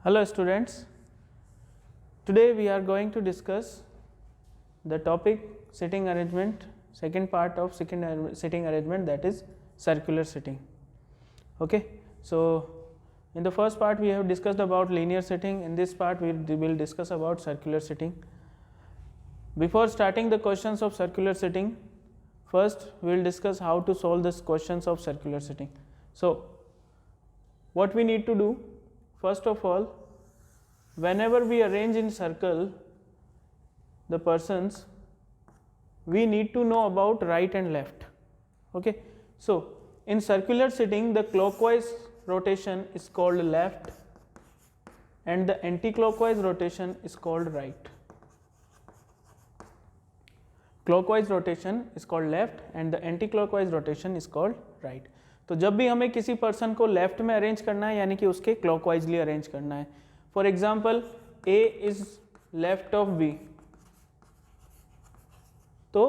Hello students, today we are going to discuss the topic sitting arrangement, second part of sitting arrangement, that is circular sitting. Okay, so in the first part we have discussed about linear sitting. In this part we will discuss about circular sitting. Before starting the questions of circular sitting, first we will discuss how to solve these questions of circular sitting. So what we need to do, first of all, whenever we arrange in circle the persons, we need to know about right and left. Okay, so in circular sitting the clockwise rotation is called left and the anti-clockwise rotation is called right. Clockwise rotation is called left and the anti-clockwise rotation is called right. तो जब भी हमें किसी person को left में arrange करना है यानी कि उसके क्लॉकवाइजली अरेंज करना है, for example A is left of B, तो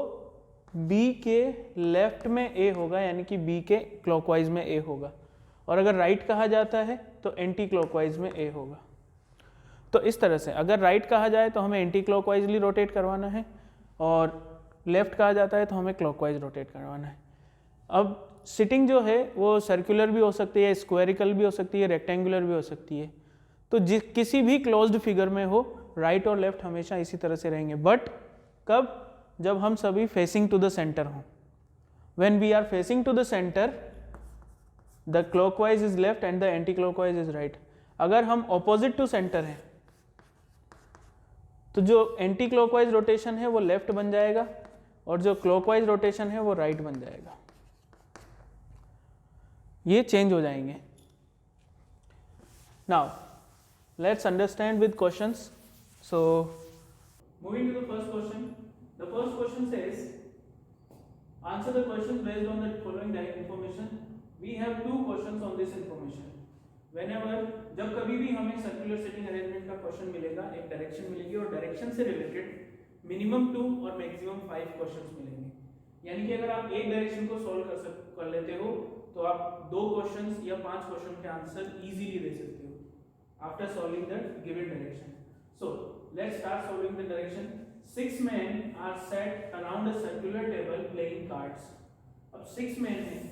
B के लेफ्ट में A होगा यानी कि B के क्लॉकवाइज में A होगा, और अगर राइट कहा जाता है तो एंटी क्लॉकवाइज में A होगा. तो इस तरह से अगर राइट कहा जाए तो हमें एंटी क्लॉकवाइजली रोटेट करवाना है और लेफ्ट कहा जाता है तो हमें क्लॉकवाइज रोटेट करवाना है. अब सिटिंग जो है वो सर्कुलर भी हो सकती है, स्क्वायरिकल भी हो सकती है, रेक्टेंगुलर भी हो सकती है. तो किसी भी क्लोज्ड फिगर में हो राइट और लेफ्ट हमेशा इसी तरह से रहेंगे. बट कब? जब हम सभी फेसिंग टू द सेंटर हों. When we are facing to the centre the clockwise is left and the anti clockwise is right. अगर हम ऑपोजिट टू सेंटर हैं तो जो एंटी क्लॉकवाइज रोटेशन है वो लेफ्ट बन जाएगा और जो क्लॉकवाइज रोटेशन है वो राइट बन जाएगा. ये चेंज हो जाएंगे. Now let's understand with questions. So moving to the first question. The first question says answer the question based on the following information. We have two questions on this information. Whenever जब कभी भी हमें circular sitting arrangement का question मिलेगा, एक direction मिलेगी और direction से रिलेटेड मिनिमम 2 और मैक्सिमम 5 क्वेश्चंस मिलेंगे. यानी कि अगर आप एक डायरेक्शन को सॉल्व कर लेते हो तो आप 2 क्वेश्चंस या 5 क्वेश्चन के आंसर इजीली दे सकते हो after solving the given direction. So let's start solving the direction. 6 men are set around a circular table playing cards. अब 6 men हैं.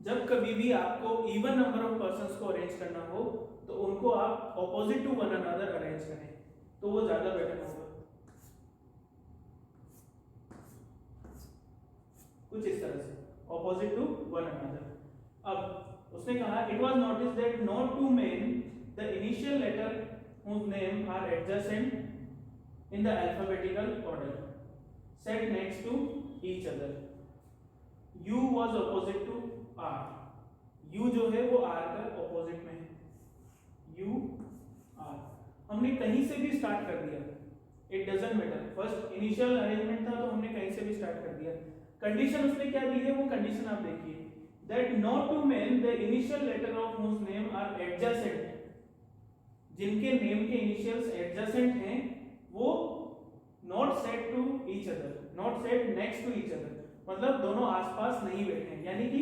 जब कभी भी आपको इवन नंबर ऑफ पर्संस को अरेंज करना हो तो उनको आप opposite to one another arrange करें तो वो ज्यादा बेटर होगा. कुछ इस तरह से ऑपोजिट टू वन अनदर. अब उसने कहा it was notice that no two men the initial letter whose name are adjacent in the alphabetical order set next to each other. U was opposite to R. U जो है वो R का opposite में है. U R हमने कहीं से भी स्टार्ट कर दिया, it doesn't matter. First initial arrangement था तो हमने कहीं से भी स्टार्ट कर दिया. कंडीशन उसने क्या दी है वो कंडीशन आप देखिए. That no two men the initial letter of whose name are adjacent. जिनके नेम के इनिशियल्स एडजेसेंट हैं वो not sat to each other, not sat next to each other, मतलब दोनों आसपास नहीं बैठे हैं. यानी कि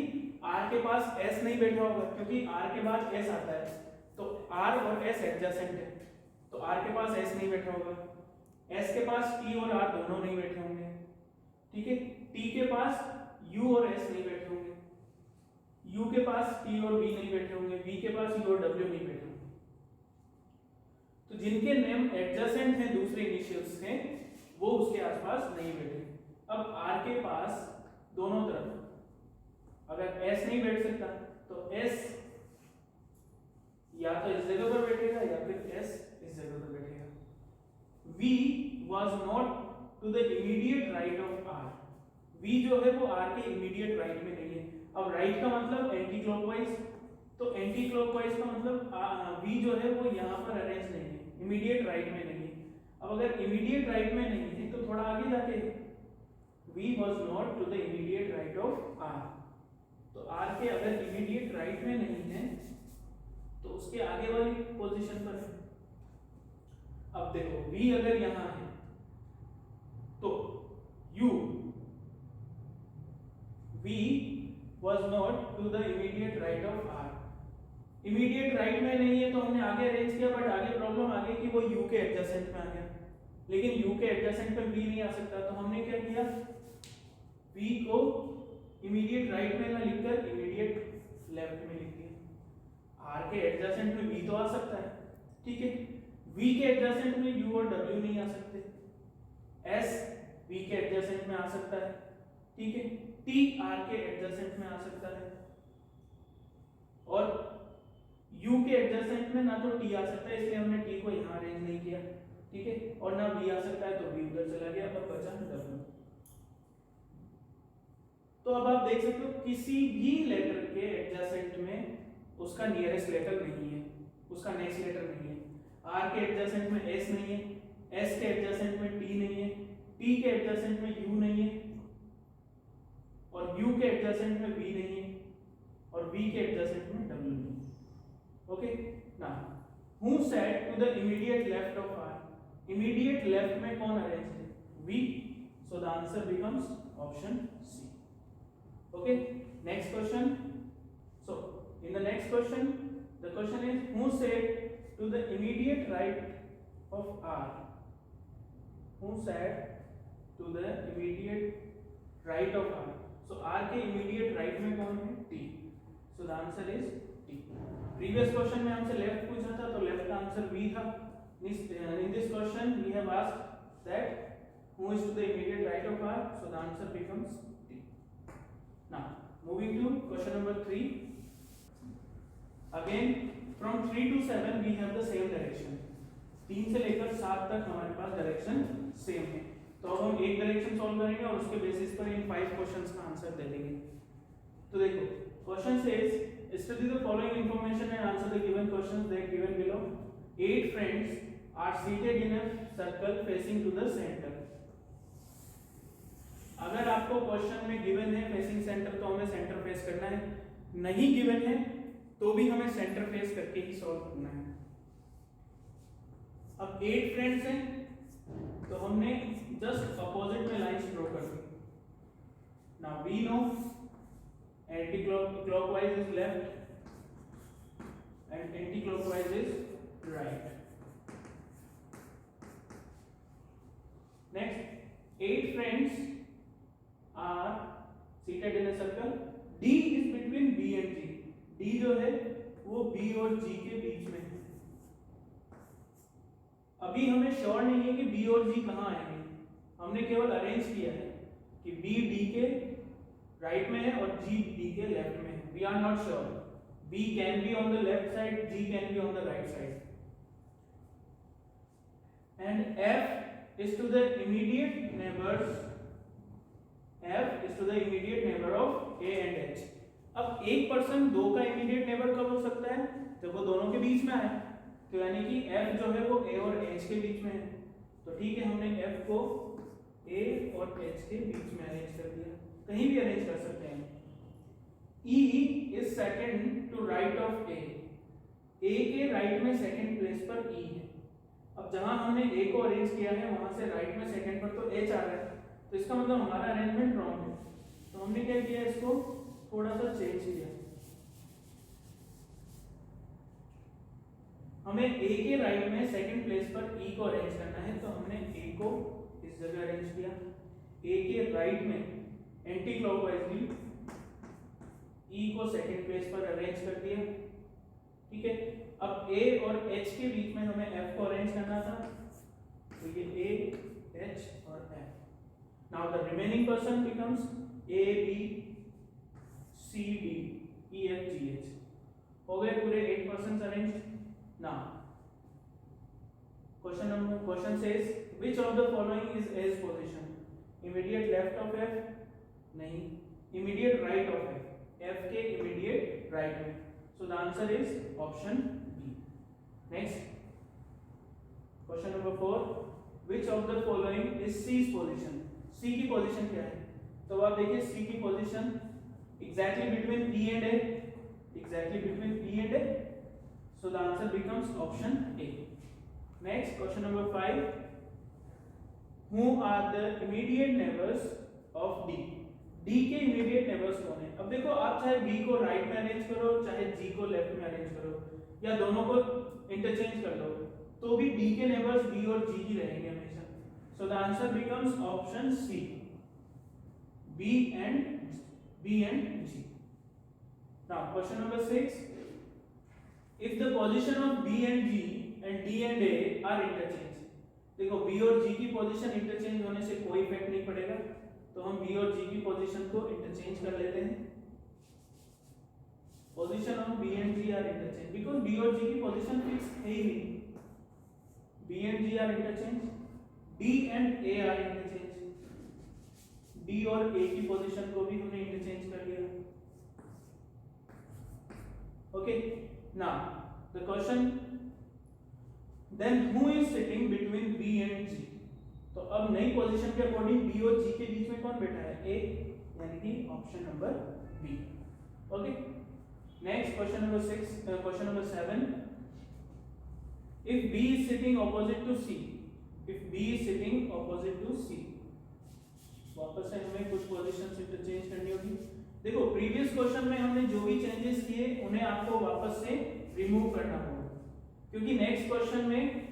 R के पास S नहीं बैठा होगा क्योंकि R के बाद S आता है तो R और S एडजेसेंट है तो R के पास S नहीं बैठा होगा. S के पास T और R दोनों नहीं बैठे होंगे. ठीक है. T के पास U और S नहीं बैठे होंगे. U के पास T और V नहीं बैठे होंगे. V के पास U और W नहीं बैठे होंगे. तो जिनके नेम एडजेसेंट हैं दूसरे इनिशियल्स हैं वो उसके आसपास नहीं बैठे. अब R के पास दोनों तरफ अगर S नहीं बैठ सकता तो S या तो इस जगह पर बैठेगा या फिर S इस जगह पर बैठेगा. V was not to the immediate right of R. V जो है वो R के immediate right में नहीं है. अब right का मतलब एंटी क्लॉकवाइज, तो एंटी क्लॉकवाइज का मतलब V जो है वो यहाँ पर अरेंज नहीं है, इमीडिएट राइट में नहीं है. अब अगर इमीडिएट राइट में नहीं है तो थोड़ा आगे जाके V was not to the immediate right of R. तो R के अगर इमीडिएट राइट में नहीं है तो उसके आगे वाली पोजीशन पर है. अब देखो V अगर यहां है तो U V was not to the immediate right of R. Immediate right में नहीं है तो हमने आगे अरेंज किया, बट आगे प्रॉब्लम आ गई कि वो यू के एडजेसेंट में आ गया, लेकिन यू के एडजेसेंट में बी नहीं आ सकता, तो हमने क्या किया, बी को इमीडिएट राइट में ना लिखकर इमीडिएट लेफ्ट में लिख दिया। आर के एडजेसेंट में बी तो आ सकता है, ठीक है, वी के एडजेसेंट में यू और डब्ल्यू नहीं आ सकते, एस वी के एडजेसेंट में आ सकता है, ठीक है, टी आर के एडजेसेंट में आ सकता है, और यू के एडजेसेंट में ना तो टी आ सकता है, इसलिए हमने टी को यहां अरेंज नहीं किया, ठीक है, और ना बी आ सकता है तो बी उधर चला गया, अब बचा डब्ल्यू। तो अब आप देख सकते हो किसी भी लेटर के एडजेसेंट में उसका नियरेस्ट लेटर नहीं है, उसका नेक्स्ट लेटर नहीं है। आर के एडजेसेंट में एस नहीं है, एस के एडजेसेंट में टी नहीं है, टी के एडजेसेंट में यू नहीं है, और यू के एडजेसेंट में वी नहीं है, और वी के एडजेसेंट में डब्ल्यू नहीं है। Okay, now who sat to the immediate left of R, immediate left में कौन अरेंज है, V, so the answer becomes option C. Okay, next question. So in the next question, the question is who said to the immediate right of R, who said to the immediate right of R, so R के immediate right में कौन है, T, so the answer is T। previous question में हमसे left पूछा था तो left का आंसर V था, in this question we have asked that who is to the immediate right of R, so the answer becomes T। Now moving to question number 3, again from 3 to 7 we have the same direction, 3 से लेकर 7 तक हमारे पास direction same है, तो अब हम एक direction solve करेंगे और उसके बेसिस पर इन 5 क्वेश्चंस का आंसर दे देंगे। तो देखो question says study the following information and answer the given questions that given below. 8 friends are seated in a circle facing to the centre. अगर आपको क्वेश्चन में गिवन है फेसिंग सेंटर तो हमें सेंटर फेस करना है, नहीं गिवन है तो भी हमें सेंटर फेस करके ही सॉल्व करना है। अब 8 फ्रेंड्स हैं तो हमने जस्ट अपोजिट में लाइंस ड्रॉ कर दी। Now we know anti clockwise is left and anti clockwise is right. Next 8 friends are seated in a circle, D is between B and G, D जो है वो B और G के बीच में है। अभी हमें श्योर नहीं है कि B और G कहाँ आएंगे, हमने केवल अरेंज किया है कि B D के राइट में है और G D के लेफ्ट में है। We are not sure, B can be on the left side, G can be on the right side, and F is to the immediate neighbors, F is to the immediate neighbor of A and H। अब एक person दो का immediate neighbour कब हो सकता है, जब वो दोनों के बीच में आए, तो यानी कि F जो है वो A और H के बीच में है, तो ठीक है हमने F को A और H के बीच में अरेंज कर दिया, कहीं भी अरेंज कर सकते हैं। E is second to right of A, A के राइट में सेकंड प्लेस पर E है। अब जहां हमने A को अरेंज किया है वहां से राइट में सेकंड पर तो H आ रहा है, तो इसका मतलब हमारा अरेंजमेंट रॉन्ग है, तो हमने क्या किया, इसको थोड़ा सा चेंज किया। हमें A के राइट में सेकंड प्लेस पर E को अरेंज करना है, तो हमने A को इस जगह अरेंज किया, A के राइट में एंटी क्लॉकवाइजली E को सेकंड प्लेस पर अरेंज कर दिया, ठीक है। अब A और H के बीच में हमें F को अरेंज करना था, तो ये A H और F। Now the remaining person becomes A B C D E F G H। हो गए पूरे 8 persons arranged। Now question says which of the following is A's position? Immediate left of F? नहीं, immediate right of F, F के immediate right में, so the answer is option B। Next question number 4, which of the following is C's position? C की position क्या है, तो आप देखिए C की position exactly between E and A, exactly between E and A, so the answer becomes option A। Next question number 5, who are the immediate neighbors of D? D के immediate neighbours कौन है? अब देखो आप चाहे B को right में arrange करो, चाहे जी को लेफ्ट में अरेंज करो, या दोनों को इंटरचेंज कर लो, तो भी डी के नेबर्स बी और जी ही रहेंगे हमेशा। So the answer becomes option C, B and G. Now question number 6, if the position of B and G and D and A are interchange. देखो बी और जी की पोजीशन इंटरचेंज होने से कोई इफेक्ट नहीं पड़ेगा, तो हम बी और जी की पोजीशन को इंटरचेंज कर लेते हैं। Position of B and G are interchange, because B और जी की पोजीशन फिक्स है ही नहीं। B and G are interchange, D and A are interchange, D और ए की पोजीशन को भी हमने इंटरचेंज कर लिया। Okay, now the question, then who is sitting between B and G? तो अब नई पोजीशन के अकॉर्डिंग बी और जी के बीच में कौन बैठा है? ए, यानी कि option number B. Okay, next question number 6, question number 7, if B is sitting opposite to C, if B is sitting opposite to C, वापस से हमें कुछ पोजीशंस इंटरचेंज करनी होगी। देखो प्रीवियस क्वेश्चन में हमने जो भी चेंजेस किए उन्हें आपको वापस से रिमूव करना होगा, क्योंकि नेक्स्ट क्वेश्चन में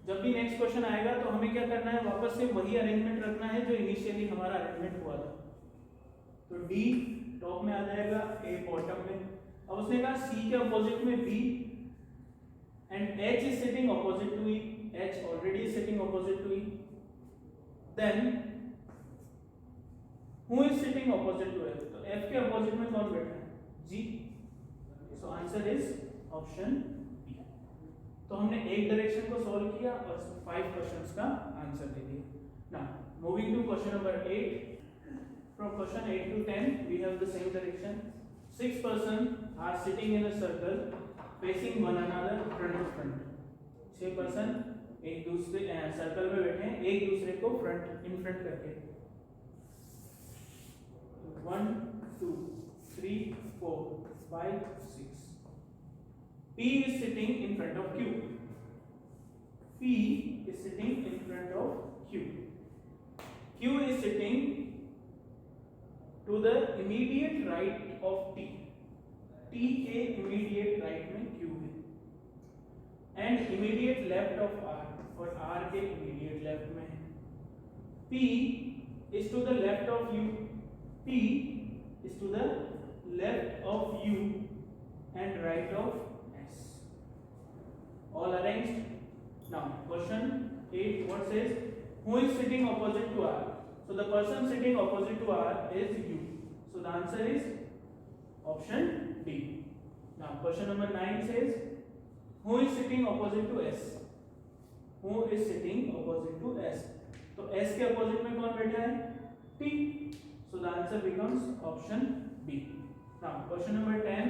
जब भी नेक्स्ट क्वेश्चन आएगा तो हमें क्या करना है, वापस से वही अरेंजमेंट रखना है जो इनिशियली हमारा अरेंजमेंट हुआ था। तो डी टॉप में आ जाएगा, ए बॉटम में। अब उसने कहा सी के अपोजिट में B and H is sitting opposite to E, H already is sitting opposite to E, then who is sitting opposite to F? तो एफ के अपोजिट में कौन बैठा है? G. So answer is option B. तो हमने एक डायरेक्शन को सॉल्व किया और 5 क्वेश्चंस का आंसर दे दिया। Now moving to question number 8, from question 8 to 10 we have the same direction. 6 persons are sitting in a circle facing one another front to front. 6 person एक दूसरे सर्कल में बैठे हैं, एक दूसरे को फ्रंट इन फ्रंट करके। 1 2 3 4 5 6। P is sitting in front of Q. P is sitting in front of Q. Q is sitting to the immediate right of T. T के immediate right में Q है, and immediate left of R, और R के immediate left में है। P is to the left of U. P is to the left of U and right of S. All arranged. Now question 8, what says? Who is sitting opposite to R? So the person sitting opposite to R is U. So the answer is option D. Now question number 9 says, who is sitting opposite to S? Who is sitting opposite to S? तो S के opposite में कौन बैठा है? T. So the answer becomes option B. Now question number 10,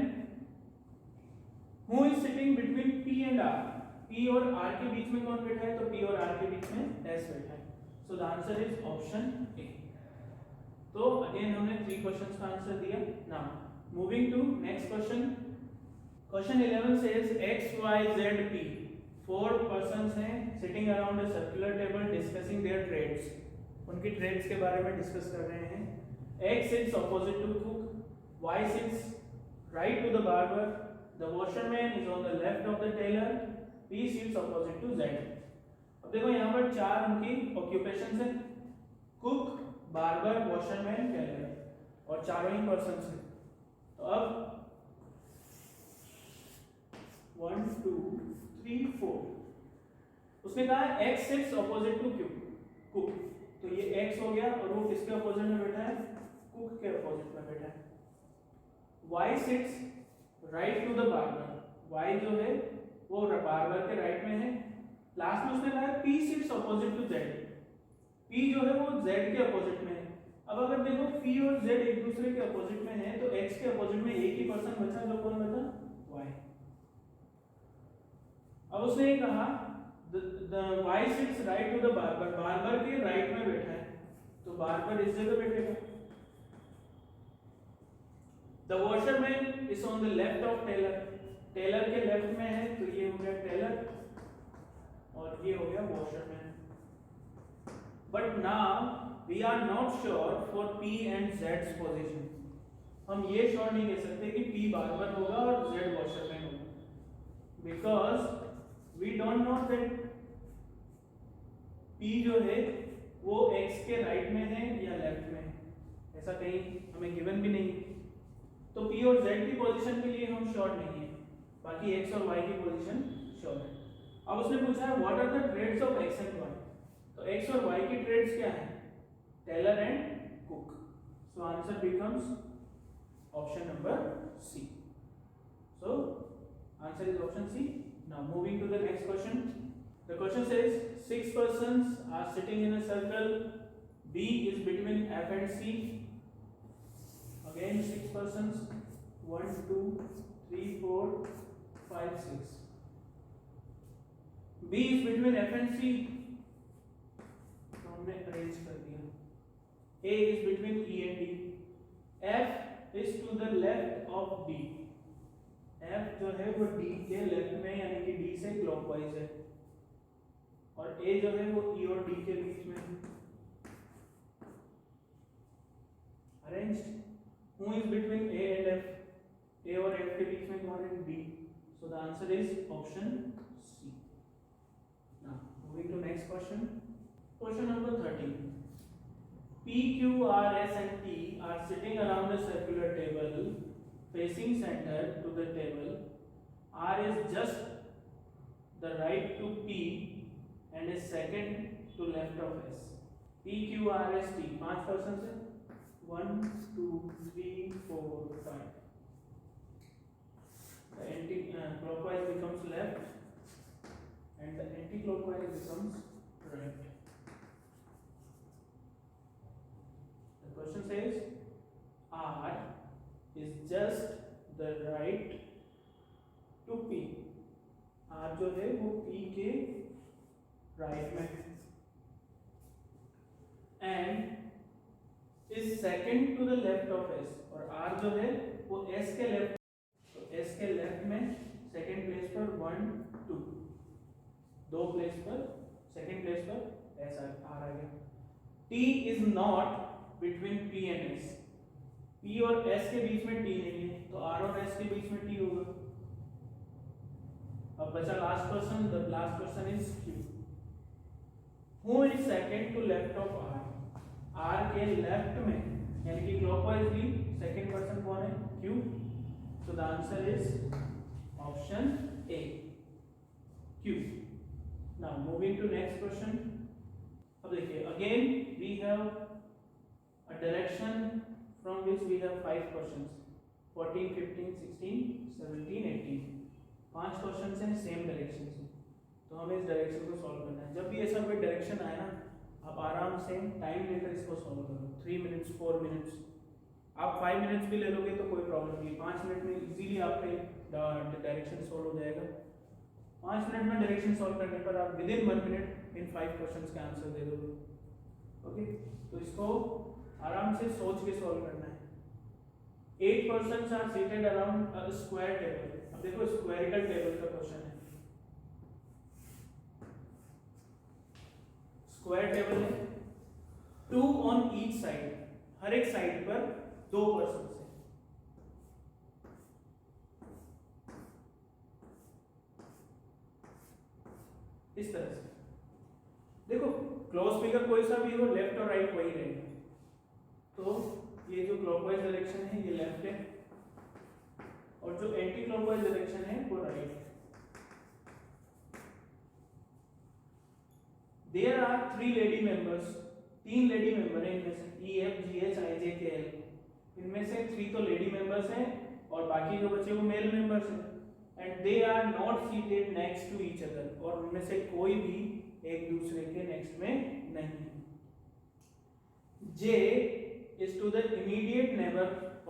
who is sitting between P and R? P और R के बीच में कौन बैठा है? तो P और R के बीच में S बैठा है। So the answer is option A. तो अगेन हमने 3 क्वेश्चंस का आंसर दिया। Now moving to next question. Question 11 says X, Y, Z, P. 4 persons हैं sitting around a circular table discussing their trades. उनकी ट्रेड्स के बारे में डिस्कस कर रहे हैं। X sits opposite to cook. Y sits right to the barber. The washerman is on the left of the tailor. P sits opposite to Z. अब देखो यहाँ पर 4 उनकी ऑक्यूपेशंस हैं, कुक, बार्बर, वॉशरमैन, टेलर, और चारों ही पर्सन्स हैं। तो अब 1 2 3 4 उसने कहा X sits opposite to Q, cook. तो ये X हो गया और वो किसके अपोजिट में बैठा है? कुक के अपोजिट में बैठा है। Y sits right to the barber. Y जो है वो बार्बर के राइट में है। लास्ट में उसने कहा P sits opposite to Z. P जो है वो Z के अपोजिट में है। अब अगर देखो P और Z एक दूसरे के अपोजिट में है तो X के अपोजिट में एक ही पर्सन बचा, जो कौन बचा? Y। अब उसने ये कहा the Y sits right to the barber. Barber के राइट में बैठा है, तो बार्बर इस जगह बैठेगा। The washerman is on the left of tailor. Tailor के लेफ्ट में है, तो ये हो गया टेलर और ये हो गया washerman. But now we are not sure for P and Z's position. हम ये श्योर नहीं कह सकते कि P बार्बर होगा और Z वॉशरमैन होगा, because we don't know that P जो है वो X के राइट में है या लेफ्ट में है, ऐसा कहीं हमें गिवन भी नहीं। तो P और Z की पोजीशन के लिए हम श्योर नहीं है, बाकी X और Y की पोजीशन श्योर है। अब उसने पूछा है what are the trades of X and Y, तो X और Y की ट्रेड्स क्या हैं? Tailor and cook. So answer becomes option number C। So answer is option C। Now moving to the next question. The question says 6 persons are sitting in a circle, B is between F and C. Again 6 persons, 1 2 3 4 5 6. B is between F and C, तो हमने arrange कर दिया। A is between E and D, F is to the left of D, F जो है वो D के left में यानी कि D से क्लॉकवाइज है, और A जो है वो E और D के बीच में है। Arranged. Who is between A and F, A और F के बीच में कौन है? D। So the answer is option C। Now moving to next question. Question number 13. P, Q, R, S and T are sitting around a circular table facing center to the table. R is just the right to P and is second to left of S. P, Q, R, S, T 5 persons है, 1 2 3 4 5। The anti-clockwise becomes left and the anti-clockwise becomes right. The question says R is just the right to P. R जो है वो P के right में है and is second to the left of S, और R जो है वो S के लेफ्ट, तो S के लेफ्ट में सेकंड प्लेस पर 1 2, दो प्लेस पर सेकंड प्लेस पर S आ गया। T is not between P and S, P और S के बीच में T नहीं है, तो R और S के बीच में T होगा। अब बचा last person, the last person is Q। Who is second to left of R, R के लेफ्ट में यानी कि क्लॉकवाइजली सेकंड पर्सन कौन है? Q। So the answer is option A, Q। Now moving to next question. अब देखिए again we have a direction from which we have 5 questions, 14 15 16 17 18, 5 questions हैं same direction से, तो हमें इस डायरेक्शन को सॉल्व करना है। जब भी ऐसा कोई डायरेक्शन आए ना, आप आराम से टाइम लेकर इसको सॉल्व करो, 3 मिनट्स 4 मिनट्स, आप 5 मिनट्स भी ले लोगे तो कोई प्रॉब्लम नहीं, 5 मिनट में इजीली आपका डायरेक्शन सॉल्व हो जाएगा। 5 मिनट में डायरेक्शन सॉल्व करने पर आप with in 1 minute in 5 questions का आंसर दे दोगे। ओके, तो इसको आराम से सोच के सॉल्व करना है। 8 persons are seated around a square table। अब देखो स्क्वायरिकल टेबल का क्वेश्चन है, स्क्वायर टेबल है, 2 on each side, हर एक साइड पर 2 पर्सन है। इस तरह से देखो, क्लोज फिगर कोई सा भी हो, लेफ्ट और राइट वही रहेगा। तो ये जो क्लॉकवाइज डायरेक्शन है ये लेफ्ट है, और जो एंटी क्लॉकवाइज डायरेक्शन है वो राइट है। There are 3 lady members, 3 lady member हैं इनमें से, E F G H I J K L, इनमें से 3 तो लेडी मेंबर्स हैं और बाकी जो बचे वो मेल मेंबर्स हैं। And they are not seated next to each other, और उनमें से कोई भी एक दूसरे के नेक्स्ट में नहीं है। J is to the immediate neighbor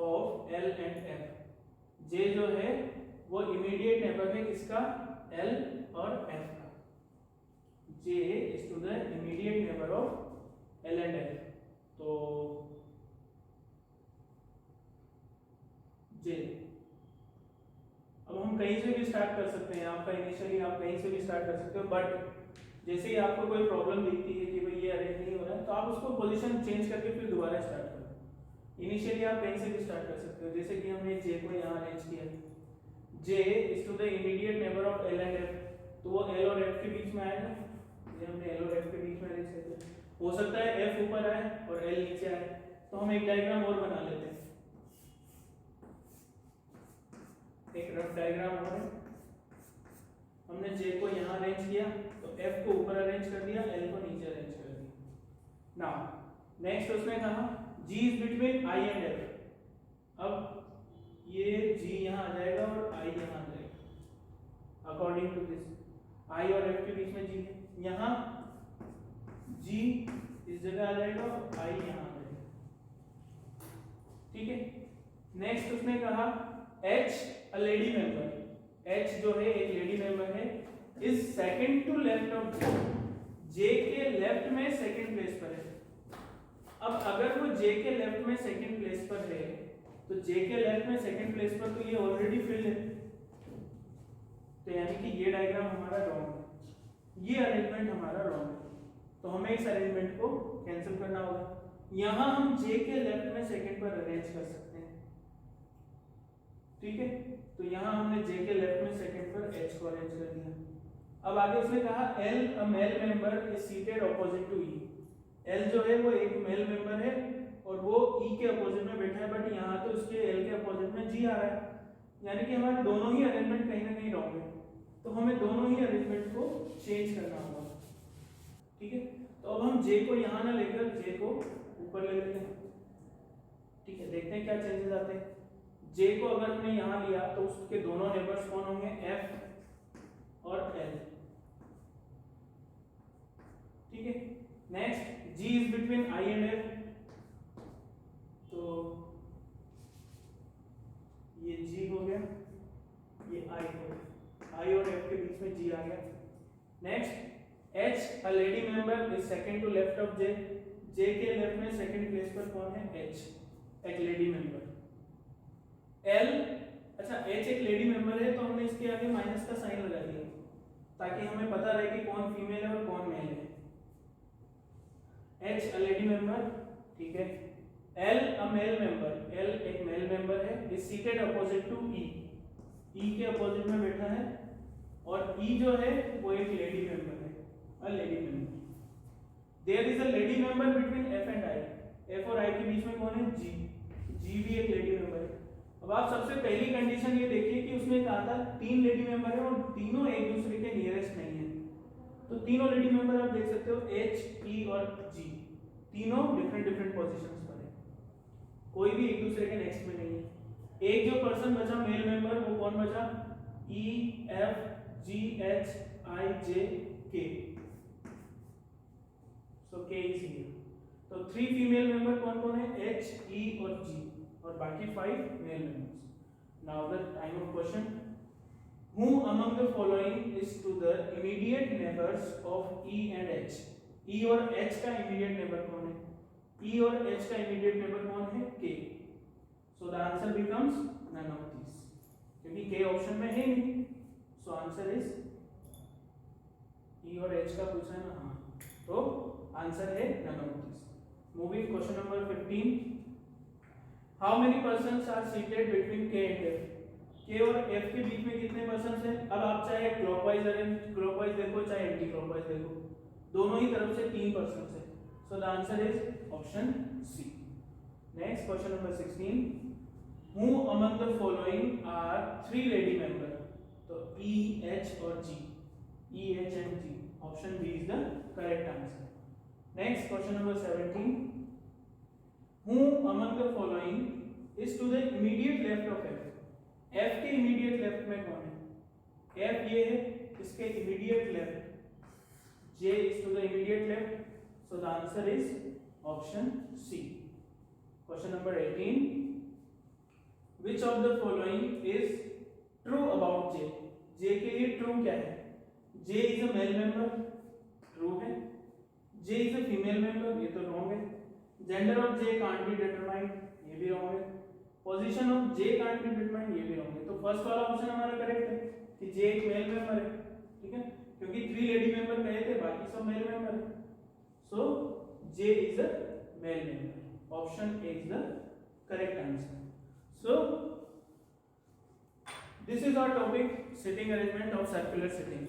of L and F, J जो है वो immediate neighbor है किसका? L और F का। J is to the immediate neighbor of L and F, तो J। अब हम कहीं से भी स्टार्ट कर सकते हैं, आपका इनिशियली आप कहीं से भी स्टार्ट कर सकते हो, बट जैसे ही आपको कोई प्रॉब्लम दिखती है कि भाई ये अरेंज नहीं हो रहा है, तो आप उसको पोजीशन चेंज करके फिर दोबारा स्टार्ट करो। इनिशियली आप कहीं से भी स्टार्ट कर सकते हो, जैसे कि हमने जे को यहाँ अरेंज किया, J is to the immediate neighbour of L and F, तो वो एल और एफ के बीच में आएगा, ये हमने एल और एफ के बीच में अरेंज कर दिया। हो सकता है एफ ऊपर आए और एल नीचे आए, तो हम एक डायग्राम और बना लेते हैं, एक रफ डायग्राम और है। हमने जे को यहाँ अरेंज किया, तो एफ को ऊपर अरेंज कर दिया, एल को नीचे अरेंज कर दिया। नाउ नेक्स्ट उसने कहा G is between I and F. अब ये जी यहाँ आ जाएगा और आई यहाँ आ जाएगा, अकॉर्डिंग टू दिस आई और एफ के बीच में जी है, यहाँ जी इस जगह आ जाएगा और आई यहाँ आ जाएगा, ठीक है। नेक्स्ट उसने कहा H a lady member, H जो है एक लेडी मेंबर है, is second to left of J के लेफ्ट में सेकंड प्लेस पर है। अब अगर वो जे के लेफ्ट में सेकंड प्लेस पर है, तो जे के लेफ्ट में सेकंड प्लेस पर तो ये ऑलरेडी फिल्ड है, तो यानी कि ये डायग्राम हमारा रॉन्ग है, ये अरेंजमेंट हमारा रॉन्ग है, तो हमें इस अरेंजमेंट को कैंसिल करना होगा। यहां हम जे के लेफ्ट में सेकंड पर अरेंज कर सकते हैं, ठीक है। तो यहां हमने जे के लेफ्ट में सेकंड पर एच को अरेंज कर दिया। अब आगे उसने कहा L a male member is seated opposite to E. L जो है वो एक मेल मेंबर है और वो ई के अपोजिट में बैठा है, बट यहाँ तो उसके एल के अपोजिट में जी आ रहा है, यानी कि हमारे दोनों ही अरेंजमेंट कहीं ना कहीं रॉन्ग है, तो हमें दोनों ही अरेंजमेंट को चेंज करना होगा, ठीक है। तो अब हम जे को यहाँ ना लेकर जे को ऊपर ले लेते हैं, ठीक है। देखते हैं क्या चेंजेस आते हैं। जे को अगर हमने यहाँ लिया तो उसके दोनों नेबर्स कौन होंगे, एफ और एल, ठीक है। Next G is between I and F, तो ये जी हो गया, ये आई हो गया, आई और एफ के बीच में जी आ गया। Next H a lady member is second to left of J, J के लेफ्ट में सेकंड प्लेस पर कौन है, एच, एक लेडी मेंबर। एल, अच्छा एच एक लेडी मेंबर है, तो हमने इसके आगे माइनस का साइन लगा दिया ताकि हमें पता रहे कि कौन फीमेल है और कौन मेल है। एच अ लेडी मेंबर, ठीक है। L a male member, L एक मेल मेंबर है, इज सीटेड अपोजिट टू ई, ई के अपोजिट में बैठा है, और ई जो है वो एक लेडी मेंबर है, a lady member. There is a lady member between F and I, F और आई के बीच में कौन है, जी, जी भी एक लेडी मेंबर है। अब आप सबसे पहली कंडीशन ये देखिए कि उसने कहा था तीन लेडी मेंबर है और तीनों एक दूसरे के नियरेस्ट नहीं है, तो तीनों लेडी मेंबर आप देख सकते हो एच, ई और जी, तीनों डिफरेंट पोजीशंस पर है, कोई भी एक दूसरे के नेक्स्ट में नहीं है। एक जो पर्सन बचा मेल मेंबर, वो कौन बचा, ई, एफ, जी, एच, आई, जे, के, सो के इज हियर। तो 3 फीमेल मेंबर कौन कौन है, एच, ई और जी, और बाकी 5 male members. Now the time of question, who among the following is to the immediate neighbors of E and H? E और H का immediate neighbor कौन है, E और H का immediate neighbor कौन है, K। So the answer becomes none of these, क्योंकि K option में है नहीं, so answer is E और H का पूछा है ना, हाँ, तो आंसर है none of these। Moving question number 15, how many persons are seated between K and F? K और F के बीच में कितने पर्सन्स हैं। अब आप चाहे क्लॉकवाइज क्लॉकवाइज देखो चाहे एंटी क्लॉकवाइज देखो, दोनों ही तरफ से 3 पर्सन्स हैं, so the answer is option C. Next question number 16, who among the following are 3 lady member? तो E, H और G, E, H and G, option B is the correct answer. Next question number 17, who among the following is to the immediate left of F? F के immediate left में कौन है, F ये है, इसके immediate left J is to the immediate left, so the answer is option C। Question number 18, which of the following is true about J? J के लिए true क्या है, J is a male member, true है, J is a female member, ये तो wrong है, gender of J can't be determined, ये भी wrong है, position of J can't be determined, ये भी रॉन्ग है। तो फर्स्ट वाला ऑप्शन हमारा करेक्ट है कि जे एक मेल मेंबर है, ठीक है। क्योंकि 3 लेडी मेंबर कहे थे, बाकी सब मेल मेंबर है। सो J is a male member. Option A is the correct answer. So this is our topic, sitting arrangement of circular sitting.